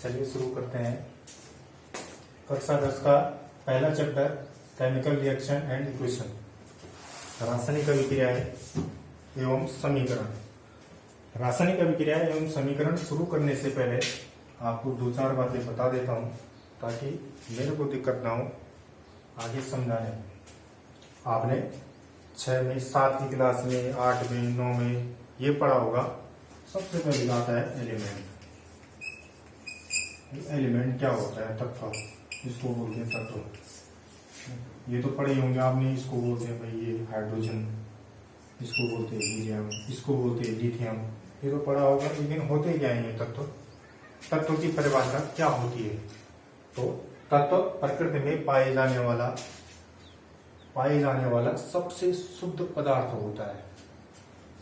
चलिए शुरू करते हैं। कक्षा 10 का पहला chapter chemical reaction and equation, रासायनिक अभिक्रियाएं एवं समीकरण। रासायनिक अभिक्रिया एवं समीकरण शुरू करने से पहले आपको दो चार बातें बता देता हूं ताकि मेरे को दिक्कत ना हो आगे समझाने में। आपने 6 में 7 की क्लास में 8 में 9 में ये पढ़ा होगा। सबसे पहले आता है एलिमेंट। एलिमेंट क्या होता है? तत्व, इसको बोलते हैं तत्व। ये तो पढ़े होंगे आपने। इसको बोलते हैं भाई ये हाइड्रोजन, इसको बोलते हैं हीलियम, इसको बोलते हैं लिथियम। ये तो पढ़ा होगा। लेकिन होते क्या है ये तत्व? तत्व की परिभाषा क्या होती है? तो तत्व प्रकृति में पाए जाने वाला सबसे शुद्ध पदार्थ होता है।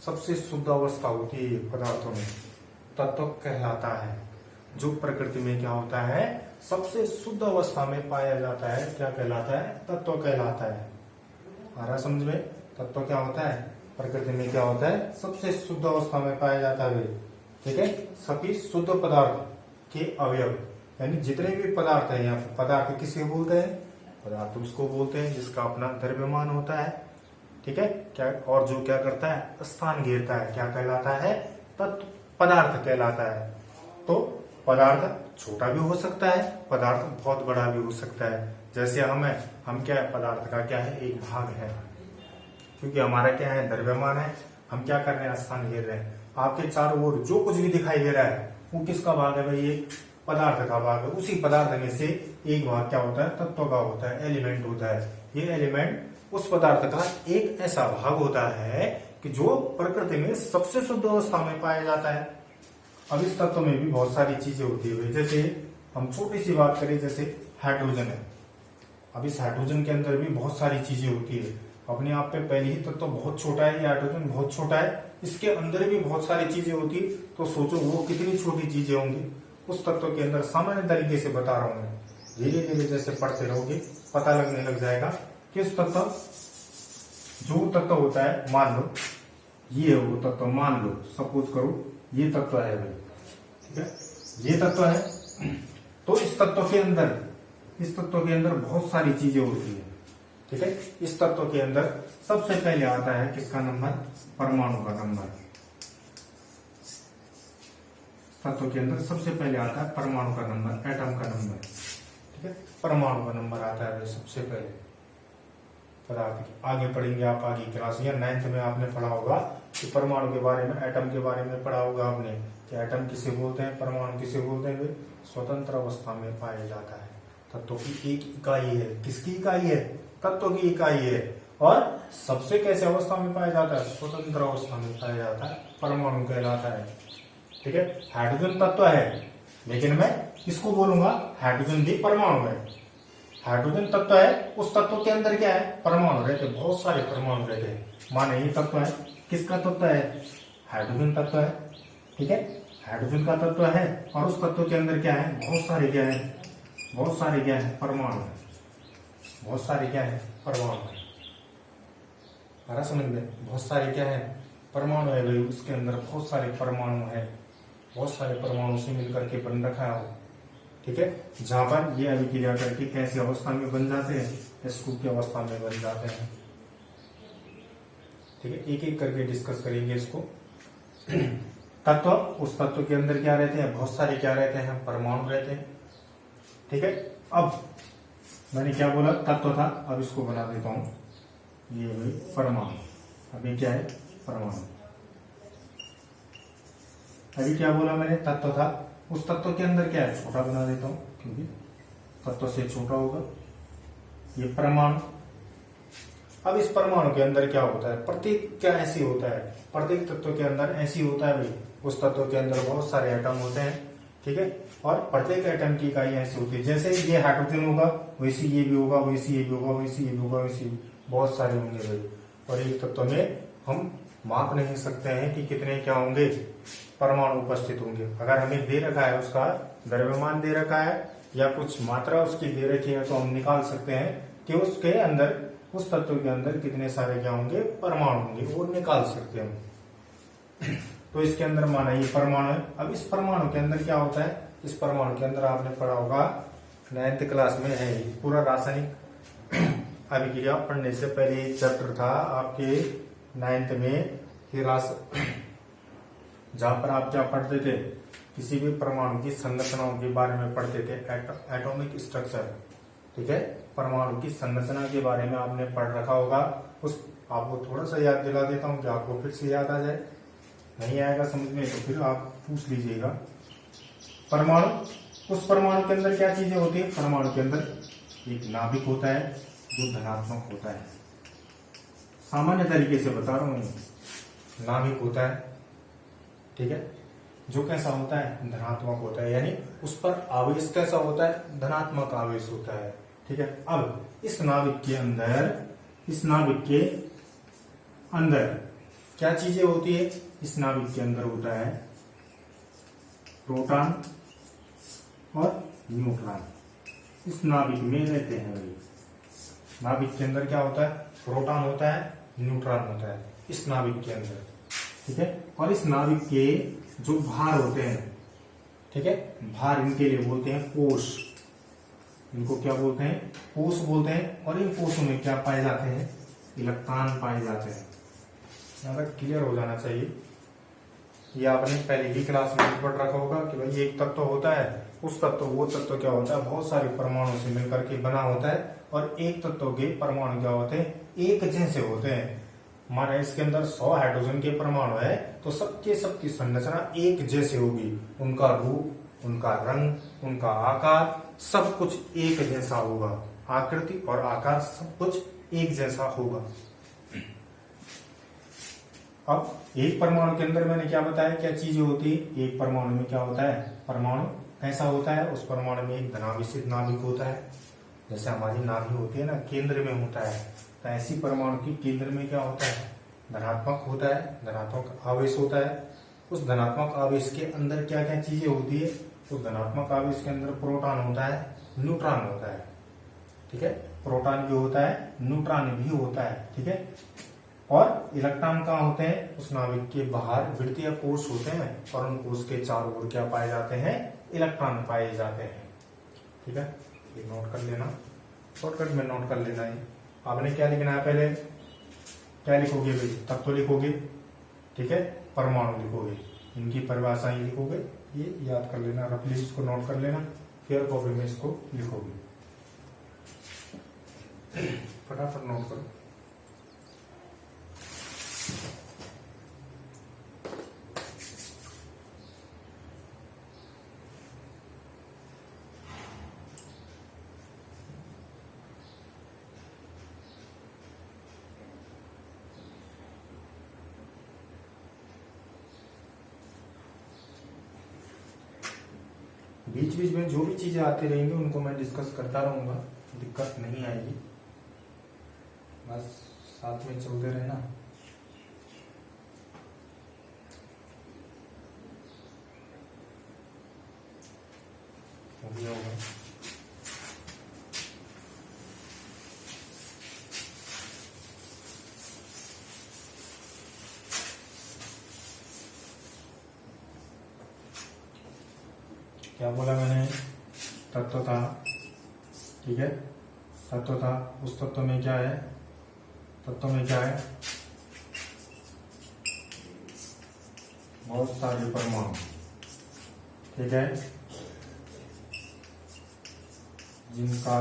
सबसे शुद्ध अवस्था होती है पदार्थों में, तत्व कहलाता है। जो प्रकृति में क्या होता है, सबसे शुद्ध अवस्था में पाया जाता है, क्या कहलाता है? तत्व कहलाता है। आ रहा समझ में? तत्व क्या होता है? प्रकृति में क्या होता है? सबसे शुद्ध अवस्था में पाया जाता है। ठीक है, सभी शुद्ध पदार्थ के अवयव, यानी जितने भी पदार्थ है, यहाँ पे पदार्थ किसे बोलते हैं? पदार्थ उसको बोलते हैं जिसका अपना द्रव्यमान होता है। ठीक है, क्या और जो क्या करता है? स्थान घेरता है, क्या कहलाता है? तत्व पदार्थ कहलाता है। तो पदार्थ छोटा भी हो सकता है, पदार्थ बहुत बड़ा भी हो सकता है। जैसे हम क्या है? पदार्थ का क्या है? एक भाग है, क्योंकि हमारा क्या है? द्रव्यमान है। हम क्या कर रहे हैं? स्थान घेर रहे हैं। आपके चारों ओर जो कुछ भी दिखाई दे रहा है वो किसका भाग है भाई? एक पदार्थ का भाग है। उसी पदार्थ में से एक भाग क्या होता है? तत्व का होता है, एलिमेंट होता है। ये एलिमेंट उस पदार्थ का एक ऐसा भाग होता है कि जो प्रकृति में सबसे शुद्ध अवस्था में पाया जाता है। अब इस तत्व में भी बहुत सारी चीजें होती है। जैसे हम छोटी सी बात करें, जैसे हाइड्रोजन है। अब इस हाइड्रोजन के अंदर भी बहुत सारी चीजें होती है। अपने आप पे पहले ही तत्व बहुत छोटा है, ये हाइड्रोजन बहुत छोटा है, इसके अंदर भी बहुत सारी चीजें होती है। तो सोचो वो कितनी छोटी चीजें होंगी उस तत्व के अंदर। सामान्य तरीके से बता रहा हूं मैं, धीरे धीरे जैसे पढ़ते रहोगे पता लगने लग जाएगा कि इस तत्व, जो तत्व होता है, मान लो ये वो तत्व, मान लो सपोज करो ये तत्व है भाई। ठीक है, ये तत्व है। तो इस तत्व के अंदर बहुत सारी चीजें होती है। ठीक है, इस तत्व के अंदर सबसे पहले आता है किसका नंबर? परमाणु का नंबर। तत्व के अंदर सबसे पहले आता है परमाणु का नंबर, एटम का नंबर। ठीक है, परमाणु का नंबर आता है सबसे पहले पदार्थ की। आगे पढ़ेंगे आप, आगे क्लास या 9th में आपने पढ़ा होगा कि परमाणु के बारे में, एटम के बारे में पढ़ा होगा आपने कि एटम किसे बोलते हैं, परमाणु किसे बोलते हैं? स्वतंत्र अवस्था में पाया जाता है। तत्व की एक इकाई है। किसकी इकाई है? तत्व की इकाई है। और सबसे कैसे अवस्था में पाया जाता है? स्वतंत्र अवस्था में पाया जाता है, परमाणु कहलाता है। ठीक है, हाइड्रोजन तत्व है, लेकिन मैं इसको बोलूंगा हाइड्रोजन भी परमाणु है। हाइड्रोजन तत्व है, उस तत्व के अंदर क्या है? परमाणु रहते, बहुत सारे परमाणु रहते हैं। माने ये तत्व है, किसका तत्व है? हाइड्रोजन तत्व है। ठीक है, हाइड्रोजन का तत्व है और उस तत्व के अंदर क्या है? बहुत सारे क्या है? परमाणु है। बहुत सारे क्या है? परमाणु है। हरा समझ में? बहुत सारे क्या है? परमाणु है भाई। उसके अंदर बहुत सारे परमाणु है, बहुत सारे परमाणु से मिलकर के बन रखा है। ठीक है, जहां पर ये अभिक्रिया करके कैसी अवस्था में बन जाते हैं? एसक्यू की अवस्था में बन जाते हैं। ठीक है, एक एक करके डिस्कस करेंगे इसको। तत्व, उस तत्व के अंदर क्या रहते हैं? बहुत सारे क्या रहते हैं? परमाणु रहते हैं। ठीक है, अब मैंने क्या बोला? तत्व था, अब इसको बना देता हूं ये भाई परमाणु। अभी क्या है? परमाणु। अभी क्या बोला मैंने? तत्व था, उस तत्व के अंदर क्या है? छोटा बना देता हूं क्योंकि तत्व से छोटा होगा ये परमाणु। अब इस परमाणु के अंदर क्या होता है? प्रत्येक क्या ऐसी होता है? प्रत्येक तत्व के अंदर ऐसी होता है भाई, उस तत्व के अंदर बहुत सारे एटम होते हैं। ठीक है, और प्रत्येक एटम की इकाई ऐसी होती है। जैसे ये हाइड्रोजन होगा वैसे ये भी होगा, वैसे ये भी होगा, वैसे ये भी होगा, वैसे बहुत सारे होंगे भाई। और एक तत्व में हम माप नहीं सकते हैं कि कितने क्या होंगे? परमाणु उपस्थित होंगे। अगर हमें दे रखा है, उसका द्रव्यमान दे रखा है या कुछ मात्रा उसकी दे रखी है, तो हम निकाल सकते हैं कि उसके अंदर, उस तत्व के अंदर कितने सारे क्या होंगे? परमाणु होंगे, वो निकाल सकते हैं हम। तो इसके अंदर माना ये परमाणु है। अब इस परमाणु के अंदर क्या होता है? इस परमाणु के अंदर आपने पढ़ा होगा 9th क्लास में है, पूरा रासायनिक अभिक्रिया पढ़ने से पहले एक चैप्टर था आपके 9th में कि जहां पर आप क्या पढ़ते थे, किसी भी परमाणु की संरचनाओं के बारे में पढ़ते थे, एटॉमिक स्ट्रक्चर। ठीक है, परमाणु की संरचना के बारे में आपने पढ़ रखा होगा। उस आपको थोड़ा सा याद दिला देता हूं कि आपको फिर से याद आ जाए। नहीं आएगा समझ में तो फिर आप पूछ लीजिएगा। परमाणु, उस परमाणु के अंदर क्या चीजें होती है? परमाणु के अंदर एक नाभिक होता है जो धनात्मक होता है। सामान्य तरीके से बता रहा हूं, नाभिक होता है, ठीक है, जो कैसा होता है? धनात्मक होता है, यानी उस पर आवेश कैसा होता है? धनात्मक आवेश होता है। ठीक है, अब इस नाभिक के अंदर क्या चीजें होती है? इस नाभिक के अंदर होता है प्रोटॉन और न्यूट्रॉन। इस नाभिक में रहते हैं भाई। नाभिक के अंदर क्या होता है? प्रोटॉन होता है, न्यूट्रॉन होता है इस नाभिक के अंदर। ठीक है, और इस नाभिक के जो भार होते हैं, ठीक है, भार इनके लिए बोलते हैं कोश। इनको क्या बोलते हैं? कोश बोलते हैं। और इन कोशों में क्या पाए जाते हैं? इलेक्ट्रॉन पाए जाते हैं। यहाँ तक क्लियर हो जाना चाहिए। ये आपने पहले ही क्लास में पढ़ रखा होगा कि भाई एक तत्व होता है, उस तत्व वो तत्व क्या होता है? बहुत सारे परमाणु से मिलकर के बना होता है। और एक तत्व के परमाणु क्या होते हैं? एक जैसे होते हैं। माना इसके अंदर 100 हाइड्रोजन के परमाणु है तो सबकी संरचना एक जैसे होगी। उनका रूप, उनका रंग, उनका आकार सब कुछ एक जैसा होगा। आकृति और आकार सब कुछ एक जैसा होगा। अब एक परमाणु के अंदर मैंने क्या बताया, क्या चीजें होती है? एक परमाणु में क्या होता है? परमाणु कैसा होता है? उस परमाणु में एक धनावेशित नाभिक होता है, जैसे हमारी नाभि होती है ना, केंद्र में होता है। तो ऐसी परमाणु की केंद्र में क्या होता है? धनात्मक होता है, धनात्मक आवेश होता है। उस धनात्मक आवेश के अंदर क्या क्या चीजें होती है? उस धनात्मक आवेश के अंदर प्रोटॉन होता है, न्यूट्रॉन होता है। ठीक है, प्रोटॉन भी होता है, न्यूट्रॉन भी होता है। ठीक है, और इलेक्ट्रॉन कहाँ होते हैं? उस नाभिक के बाहर वृत्तीय कोश होते हैं और उन कोश के चारों ओर क्या पाए जाते हैं? इलेक्ट्रॉन पाए जाते हैं। ठीक है, ये नोट कर लेना, शॉर्टकट में नोट कर लेना है। आपने क्या लिखना है? पहले क्या लिखोगे भाई? तत्व लिखोगे, ठीक है, परमाणु लिखोगे, इनकी परिभाषाएं लिखोगे। ये याद कर लेना, रफली इसको नोट कर लेना, फिर कॉपी में इसको लिखोगे। फटाफट नोट करो। बीच बीच में जो भी चीजें आती रहेंगी उनको मैं डिस्कस करता रहूंगा, दिक्कत नहीं आएगी, बस साथ में चलते रहना। हो गया होगा। क्या बोला मैंने? तत्व था, ठीक है, तत्व था। उस तत्व में क्या है? तत्व में क्या है? बहुत सारे परमाणु, ठीक है, जिनका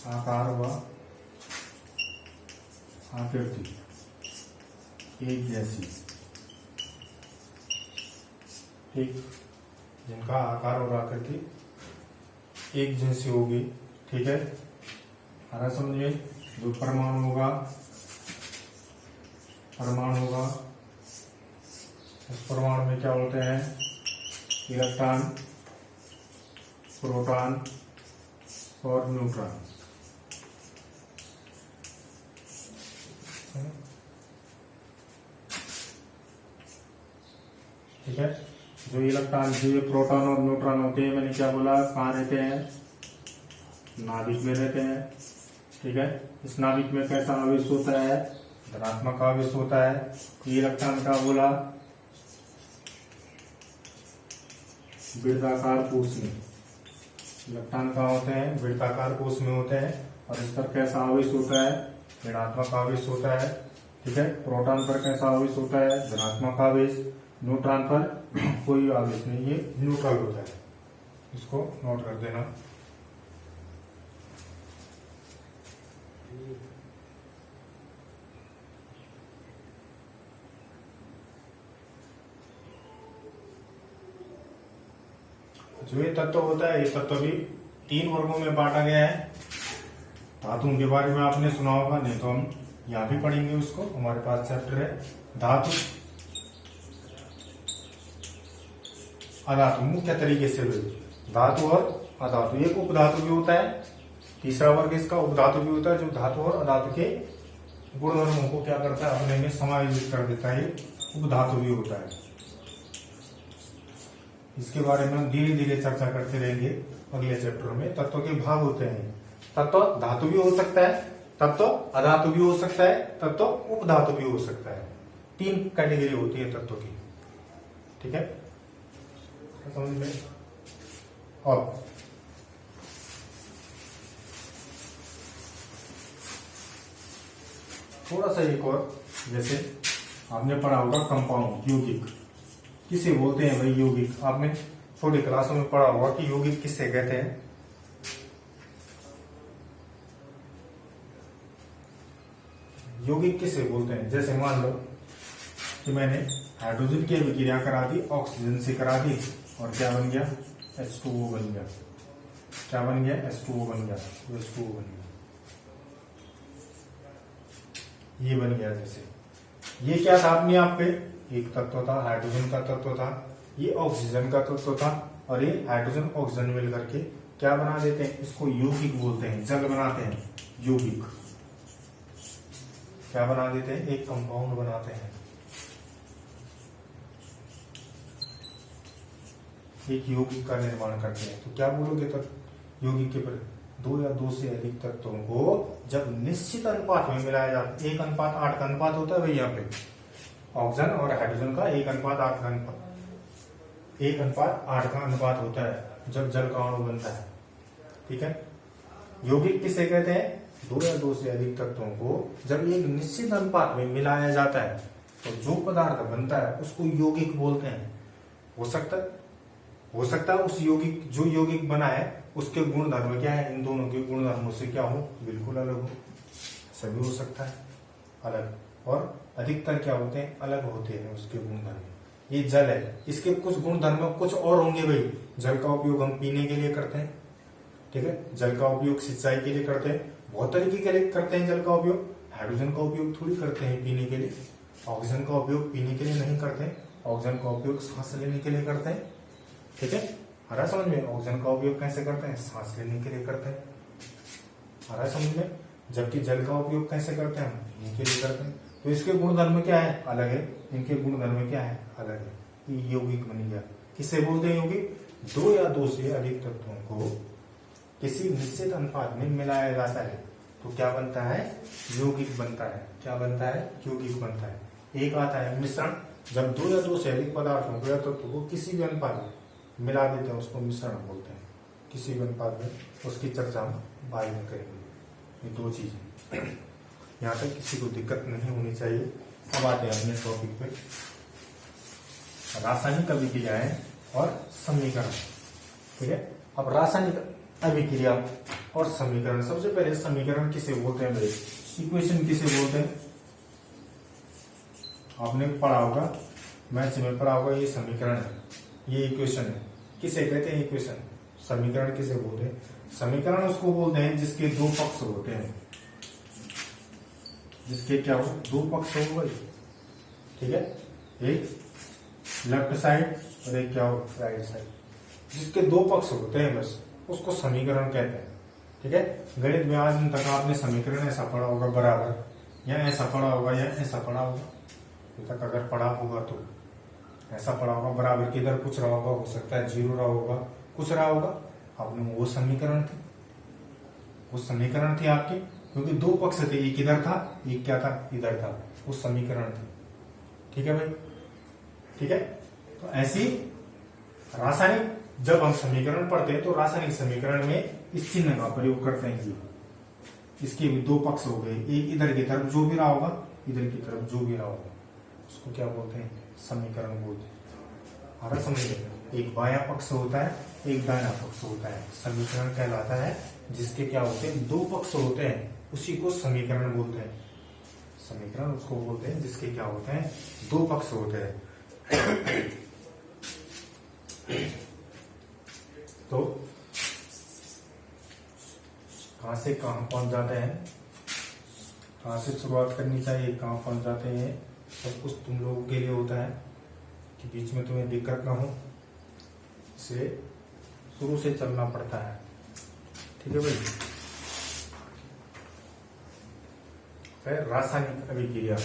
आकार व आकृति एक जैसी, ठीक, जिनका आकार और आकृति एक जैसी होगी। ठीक है, आ रहा समझ में? जो परमाणु होगा, उस परमाणु में क्या होते हैं? इलेक्ट्रॉन, प्रोटॉन और न्यूट्रॉन। ठीक है, जो इलेक्ट्रॉन, जो प्रोटॉन और न्यूट्रॉन होते हैं, मैंने क्या बोला? कहाँ रहते हैं? नाभिक में रहते हैं। ठीक है, इस नाभिक में कैसा आवेश होता है? धनात्मक आवेश होता है। इलेक्ट्रॉन का बोला वृत्ताकार कोश में। इलेक्ट्रॉन कहाँ होते हैं? वृत्ताकार कोश में होते हैं। और इस पर कैसा आवेश होता है? ऋणात्मक आवेश होता है। ठीक है। प्रोटॉन पर कैसा आवेश होता है? धनात्मक आवेश। न्यूट्रॉन पर कोई आवेश नहीं, ये न्यूट्रल होता है। इसको नोट कर देना। जो ये तत्व होता है, ये तत्व भी 3 वर्गों में बांटा गया है। धातुओं के बारे में आपने सुना होगा, नहीं तो हम यहां भी पढ़ेंगे उसको। हमारे पास चैप्टर है धातु अधातु। मुख्य तरीके से धातु और अधातु। एक उपधातु भी होता है, तीसरा वर्ग इसका उपधातु भी होता है, जो धातु और अधातु के गुणधर्मों को क्या करता है? अपने में समायोजित कर देता है। उपधातु भी होता है। इसके बारे में हम धीरे धीरे चर्चा करते रहेंगे अगले चैप्टर में। तत्व के भाग होते हैं। तत्व धातु भी हो सकता है, तत्व अधातु भी हो सकता है, तत्व उपधातु भी हो सकता है। 3 कैटेगरी होती है तत्व की। ठीक है, समझ में? और थोड़ा सा एक और, जैसे आपने पढ़ा होगा कंपाउंड, यौगिक किसे बोलते हैं भाई? यौगिक आपने छोटी क्लासों में पढ़ा होगा कि यौगिक किसे कहते हैं। यौगिक किसे बोलते हैं? जैसे मान लो कि मैंने हाइड्रोजन की अभिक्रिया करा दी, ऑक्सीजन से करा दी, और क्या बन गया? H2O बन गया। क्या बन गया? H2O बन गया। H2O बन गया, ये बन गया। जैसे ये क्या था अपने आप पे? एक तत्व था, हाइड्रोजन का तत्व था, ये ऑक्सीजन का तत्व था, और ये हाइड्रोजन ऑक्सीजन मिल करके क्या बना देते हैं? इसको यौगिक बोलते हैं। जल बनाते हैं, यौगिक। क्या बना देते हैं? एक कंपाउंड बनाते हैं, एक यौगिक का निर्माण करते हैं। तो क्या बोलोगे? तो यौगिक के पर 2 या 2 से अधिक तत्वों को जब निश्चित अनुपात में मिलाया जाता है, 1:8 का अनुपात होता है भाई यहाँ पे, ऑक्सीजन और हाइड्रोजन का 1:8 का अनुपात, 1:8 का अनुपात होता है जब जल का अणु बनता है। ठीक है। यौगिक किसे कहते हैं? 2 या 2 से अधिक तत्वों को जब एक निश्चित अनुपात में मिलाया जाता है तो जो पदार्थ बनता है उसको यौगिक बोलते हैं। हो सकता है उस यौगिक, जो यौगिक बना है उसके गुण धर्म क्या है? इन दोनों के गुण धर्मों से क्या हो? बिल्कुल अलग हो। सभी हो सकता है अलग, और अधिकतर क्या होते हैं? अलग होते हैं उसके गुण धर्म। ये जल है, इसके कुछ गुण धर्म कुछ और होंगे भाई। जल का उपयोग हम पीने के लिए करते हैं। ठीक है। जल का उपयोग सिंचाई के लिए करते हैं, बहुत तरीके के लिए करते हैं जल का उपयोग। हाइड्रोजन का उपयोग थोड़ी करते हैं पीने के लिए, ऑक्सीजन का उपयोग पीने के लिए नहीं करते हैं, ऑक्सीजन का उपयोग सांस लेने के लिए करते हैं। ठीक है, आ रहा समझ में? ऑक्सीजन का उपयोग कैसे करते हैं? सांस लेने के लिए करते हैं। आ रहा समझ में? जबकि जल का उपयोग कैसे करते हैं? हम पीने के लिए करते हैं। तो इसके गुण धर्म क्या है? अलग है। इनके गुण धर्म क्या है? अलग है। ये यौगिक बन गया। किसे बोलते हैं यौगिक? 2 या 2 से अधिक तत्वों को किसी निश्चित अनुपात में मिलाया जाता है तो क्या बनता है? यौगिक बनता है। क्या बनता है? यौगिक बनता है। एक आता है मिश्रण, जब 2 या 2 से अधिक पदार्थों को या तत्व को किसी भी अनुपात में मिला देते हैं उसको मिश्रण बोलते हैं। किसी भी अनुपात में, उसकी चर्चा हम बाद में करेंगे। ये 2 चीजें, यहाँ तक किसी को दिक्कत नहीं होनी चाहिए। अब आते हैं अपने टॉपिक पे, रासायनिक अभिक्रियाएं और समीकरण। ठीक है। अब रासायनिक अभिक्रिया और समीकरण। सबसे पहले समीकरण किसे बोलते हैं भाई? इक्वेशन किसे बोलते हैं? आपने पढ़ा होगा, मैथ्स में पढ़ा होगा, ये समीकरण है, ये इक्वेशन है। किसे कहते हैं इक्वेशन? समीकरण किसे बोलते हैं? समीकरण उसको बोलते हैं जिसके 2 पक्ष होते हैं। जिसके क्या हो? 2 पक्ष हो भाई। ठीक है। एक लेफ्ट साइड और एक क्या हो? Right side. जिसके 2 पक्ष होते हैं बस उसको समीकरण कहते हैं। ठीक है। गणित में आज तक आपने समीकरण ऐसा पढ़ा होगा बराबर, या ऐसा पढ़ा होगा, या ऐसा पढ़ा होगा। अभी तक अगर पढ़ा होगा तो ऐसा पढ़ा होगा, बराबर किधर कुछ रहा होगा, हो सकता है 0 रहा होगा, कुछ रहा होगा। आपने वो समीकरण थे, वो समीकरण थे आपके, क्योंकि 2 पक्ष थे, एक इधर था, एक क्या था? इधर था। वो समीकरण थे। ठीक है भाई। ठीक है। तो ऐसी रासायनिक जब हम समीकरण पढ़ते हैं तो रासायनिक समीकरण में इस चिन्ह का प्रयोग करते हैं जी। इसके भी दो पक्ष हो गए, एक इधर की तरफ जो भी रहा होगा, इधर की तरफ जो भी रहा होगा, उसको क्या बोलते हैं? समीकरण बोलते हैं। आ रहा समझ में? एक बायां पक्ष होता है, एक दायां पक्ष होता है। समीकरण कहलाता है जिसके क्या होते हैं? दो पक्ष होते हैं, उसी को समीकरण बोलते हैं। समीकरण उसको बोलते हैं जिसके क्या होते हैं? दो पक्ष होते हैं। तो कहां से कहां पहुंच जाते हैं, कहां से शुरुआत करनी चाहिए, कहां पहुंच जाते हैं, सब कुछ तुम लोगों के लिए होता है कि बीच में तुम्हें दिक्कत ना हो, इसे शुरू से चलना पड़ता है। ठीक है भाई। फिर रासायनिक अभिक्रिया।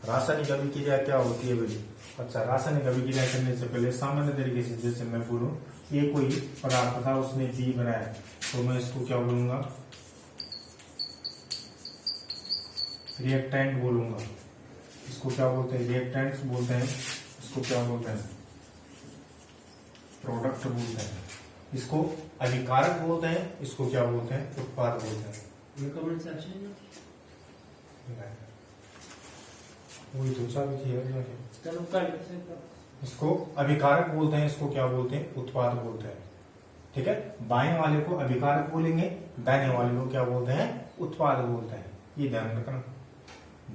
रासायनिक अभिक्रिया क्या होती है भाई? अच्छा, रासायनिक अभिक्रिया करने से पहले सामान्य तरीके से जैसे मैं बोलूं, ये कोई पदार्थ था, उसने बी बनाया, तो मैं इसको क्या बोलूंगा? रिएक्टेंट बोलूंगा। इसको क्या बोलते हैं? रिएक्टेंट्स बोलते हैं। इसको क्या बोलते हैं? प्रोडक्ट बोलते हैं। इसको अभिकारक बोलते हैं। इसको क्या बोलते हैं? उत्पाद बोलते हैं। वही तो चाबी थी यार। इसको अभिकारक बोलते हैं, इसको क्या बोलते हैं? उत्पाद बोलते हैं। ठीक है, बाएं वाले को अभिकारक बोलेंगे, दाहिने वाले को क्या बोलते हैं? उत्पाद बोलते हैं। ये ध्यान रखना।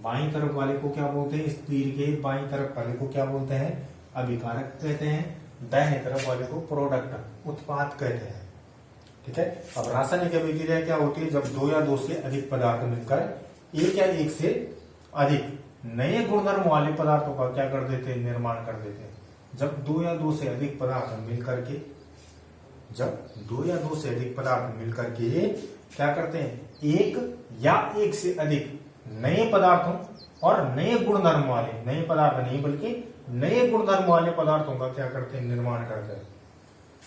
बाईं तरफ वाले को क्या बोलते हैं? इस तीर के बाईं तरफ वाले को क्या बोलते हैं? अभिकारक कहते हैं। दाहिने तरफ वाले को प्रोडक्ट, उत्पाद कहते हैं। ठीक है। अब रासायनिक अभिक्रिया क्या होती है? जब दो या दो से अधिक पदार्थ मिलकर एक या एक से अधिक नए गुणधर्म वाले पदार्थों का क्या कर देते हैं? निर्माण कर देते हैं। जब दो या दो से अधिक पदार्थ मिलकर के, जब दो या दो से अधिक पदार्थ मिलकर के क्या करते हैं? एक या एक से अधिक नए पदार्थों और नए गुणधर्म वाले, नए पदार्थ नहीं बल्कि नए गुणधर्म वाले पदार्थों का क्या करते हैं? निर्माण करते हैं।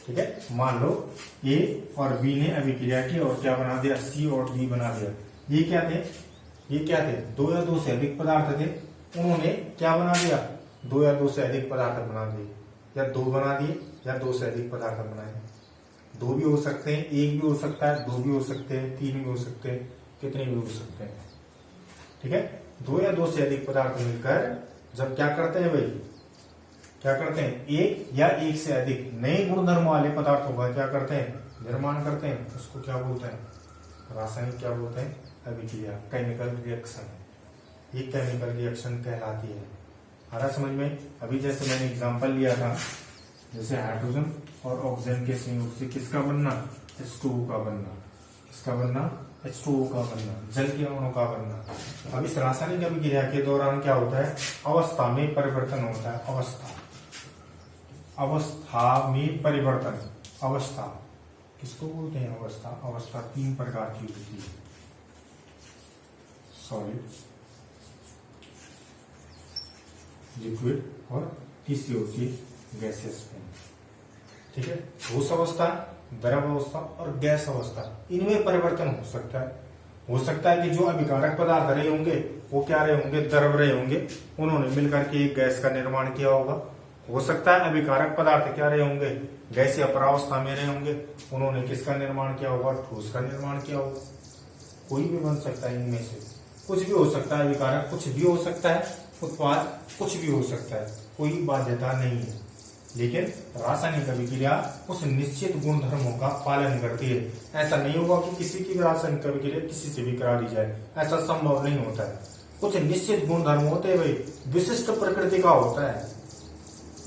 ठीक है। मान लो ए और बी ने अभिक्रिया की और क्या बना दिया? सी और डी बना दिया। ये क्या थे? ये क्या थे? दो या दो से अधिक पदार्थ थे, उन्होंने क्या बना दिया? दो या दो से अधिक पदार्थ बना दिए, या दो बना दिए, या दो से अधिक पदार्थ बनाए। दो भी हो सकते हैं, एक भी हो सकता है, दो भी हो सकते हैं, तीन भी हो सकते हैं, कितने भी हो सकते हैं। ठीक है। दो या दो से अधिक पदार्थ मिलकर जब क्या करते हैं भाई? क्या करते हैं? एक या एक से अधिक नए गुणधर्म वाले पदार्थों का क्या करते हैं? निर्माण करते हैं। उसको क्या बोलते हैं? रासायनिक क्या बोलते हैं? अभिक्रिया, केमिकल रिएक्शन। ये केमिकल रिएक्शन कहलाती है। आ रहा समझ में? अभी जैसे मैंने एग्जांपल लिया था, जैसे हाइड्रोजन और ऑक्सीजन के संयोग से किसका बनना? H2O का बनना। किसका बनना? H2O का बनना, जल के अणु का बनना। अब इस रासायनिक अभिक्रिया के दौरान क्या होता है? अवस्था में परिवर्तन होता है। अवस्था में परिवर्तन। अवस्था किसको बोलते हैं? अवस्था। अवस्था तीन प्रकार की होती है, सॉलिड, लिक्विड और तीसरी होती है गैसियस फॉर्म। ठीक है। ठोस अवस्था, द्रव अवस्था और गैस अवस्था, इनमें परिवर्तन हो सकता है। हो सकता है कि जो अभिकारक पदार्थ रहे होंगे वो क्या रहे होंगे? द्रव रहे होंगे, उन्होंने मिलकर के एक गैस का निर्माण किया होगा। हो सकता है अभिकारक पदार्थ क्या रहे होंगे? गैस या परावस्था में रहे होंगे, उन्होंने किसका निर्माण किया होगा? ठोस का निर्माण किया होगा। कोई भी बन सकता है इनमें से, कुछ भी हो सकता है। अभिकारक कुछ भी हो सकता है, उत्पाद कुछ भी हो सकता है, कोई बाध्यता नहीं है। लेकिन रासायनिक अभिक्रिया कुछ निश्चित गुणधर्मों का पालन करती है। ऐसा नहीं होगा कि किसी की भी रासायनिक अभिक्रिया किसी से भी करा दी जाए, ऐसा संभव नहीं होता है। कुछ निश्चित गुणधर्म होते हैं भाई, विशिष्ट प्रकृति का होता है।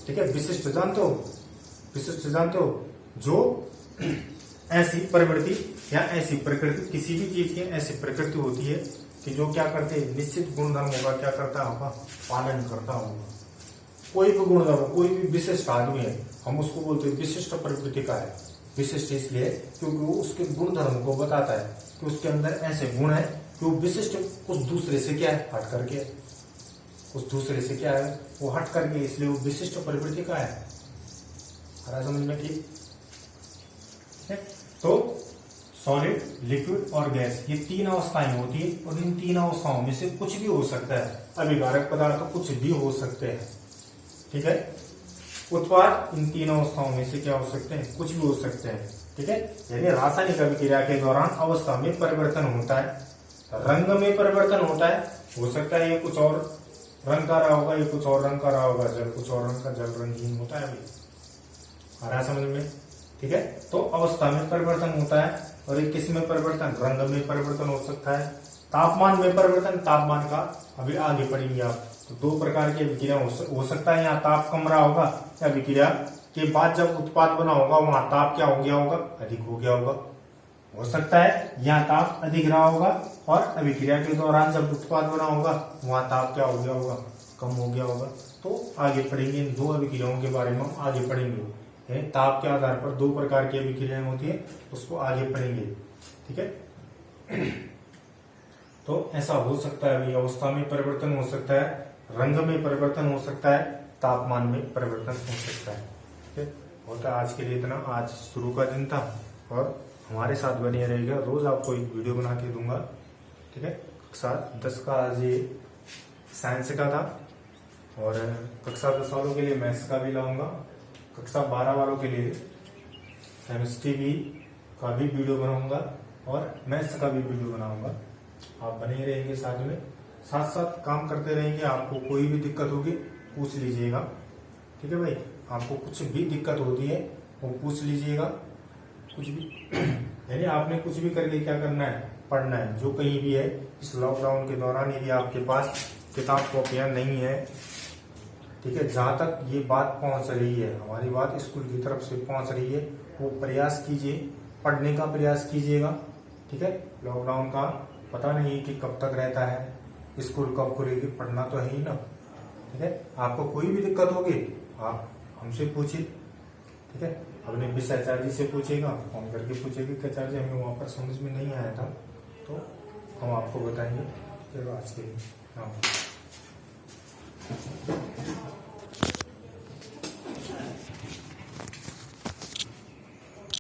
ठीक है। विशिष्ट जानते हो? विशिष्ट जानते हो? जो ऐसी प्रवृत्ति या ऐसी प्रकृति, किसी भी चीज की ऐसी प्रकृति होती है कि जो क्या करते हैं? निश्चित गुणधर्मों का क्या करता होगा? पालन करता होगा। कोई भी गुणधर्म, कोई भी विशिष्ट आदमी है, हम उसको बोलते हैं विशिष्ट प्रकृति का है। विशिष्ट इसलिए क्योंकि वो उसके गुणधर्म को बताता है कि उसके अंदर ऐसे गुण है कि वो विशिष्ट, कुछ दूसरे से क्या है? हट करके, कुछ दूसरे से क्या है? वो हट करके, इसलिए वो विशिष्ट प्रकृति का है। हरा समझ में? ठीक है। तो सॉलिड, लिक्विड और गैस, ये तीन अवस्थाएं होती है और इन तीन अवस्थाओं में से कुछ भी हो सकता है। अभिकारक पदार्थ कुछ भी हो सकते हैं। ठीक है। उत्पाद इन तीन अवस्थाओं में से क्या हो सकते हैं, कुछ भी हो सकते हैं। ठीक है, यानी रासायनिक अभिक्रिया के दौरान अवस्था में परिवर्तन होता है, रंग में परिवर्तन होता है, हो सकता है ये कुछ और रंग का रहा होगा, ये कुछ और रंग का रहा होगा, जल कुछ और रंग का, जल रंगहीन होता है भाई, आ रहा है समझ में। ठीक है, तो अवस्था में परिवर्तन होता है, और ये किस में परिवर्तन, रंग में परिवर्तन हो सकता है, तापमान में परिवर्तन, तापमान का अभी आगे पढ़ेंगे आप। तो दो प्रकार की विक्रिया हो सकता है, यहाँ ताप कम रहा होगा, या विक्रिया के बाद जब उत्पाद बना होगा वहां ताप क्या हो गया होगा, अधिक हो गया होगा। हो सकता है यहाँ ताप अधिक रहा होगा, और अभिक्रिया के दौरान जब उत्पाद बना होगा वहां ताप क्या हो गया होगा, कम हो गया होगा। तो आगे पढ़ेंगे इन दो अभिक्रियाओं के बारे में, हम आगे पढ़ेंगे। ताप के आधार पर दो प्रकार की अभिक्रियाएं होती है, उसको आगे पढ़ेंगे। ठीक है, तो ऐसा हो सकता है, अवस्था में परिवर्तन हो सकता है, रंग में परिवर्तन हो सकता है, तापमान में परिवर्तन हो सकता है। ठीक है, होता आज के लिए इतना। आज शुरू का दिन था, और हमारे साथ बने रहेगा, रोज आपको एक वीडियो बना के दूंगा। ठीक है, कक्षा 10 का आज ये साइंस का था, और कक्षा 10 वालों के लिए मैथ्स का भी लाऊंगा, कक्षा 12 वालों के लिए केमिस्ट्री भी का भी वीडियो बनाऊंगा, और मैथ्स का भी वीडियो बनाऊंगा। आप बने रहेंगे साथ में, साथ साथ काम करते रहेंगे। आपको कोई भी दिक्कत होगी पूछ लीजिएगा। ठीक है भाई, आपको कुछ भी दिक्कत होती है वो पूछ लीजिएगा, कुछ भी यानी आपने कुछ भी करके क्या करना है, पढ़ना है। जो कहीं भी है इस लॉकडाउन के दौरान, यदि आपके पास किताब कॉपियां नहीं है, ठीक है, जहां तक ये बात पहुंच रही है, हमारी बात स्कूल की तरफ से पहुंच रही है, वो प्रयास कीजिए, पढ़ने का प्रयास कीजिएगा। ठीक है, लॉकडाउन का पता नहीं कि कब तक रहता है, स्कूल कब खुलेगी, पढ़ना तो है ही ना। ठीक है, आपको कोई भी दिक्कत होगी आप हमसे पूछिए। ठीक है, अपने विषयाचार्य से पूछेगा, फोन करके पूछेगा कि आचार्य हमें वहां पर समझ में नहीं आया था, तो हम आपको बताएंगे। चलो आज के लिए हाँ।